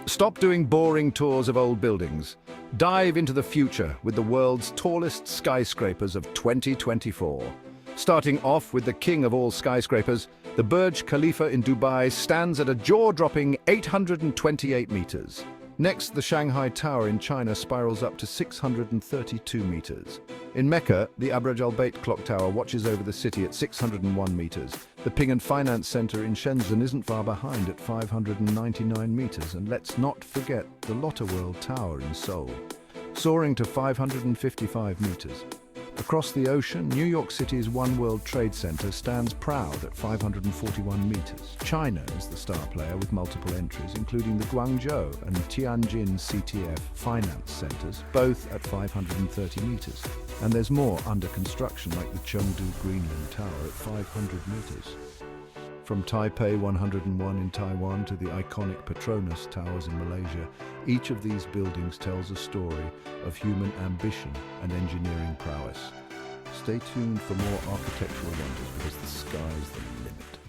Stop doing boring tours of old buildings. Dive into the future with the world's tallest skyscrapers of 2024. Starting off with the king of all skyscrapers, the Burj Khalifa in Dubai stands at a jaw-dropping 828 meters. Next, the Shanghai Tower in China spirals up to 632 meters. In Mecca, the Abraj clock tower watches over the city at 601 meters. The Ping Finance Center in Shenzhen isn't far behind at 599 meters. And let's not forget the Lotte World Tower in Seoul, soaring to 555 meters. Across the ocean, New York City's One World Trade Center stands proud at 541 meters. China is the star player with multiple entries, including the Guangzhou and Tianjin CTF finance centers, both at 530 meters. And there's more under construction, like the Chengdu Greenland Tower at 500 meters. From Taipei 101 in Taiwan to the iconic Petronas Towers in Malaysia, each of these buildings tells a story of human ambition and engineering prowess. Stay tuned for more architectural wonders because the sky's the limit.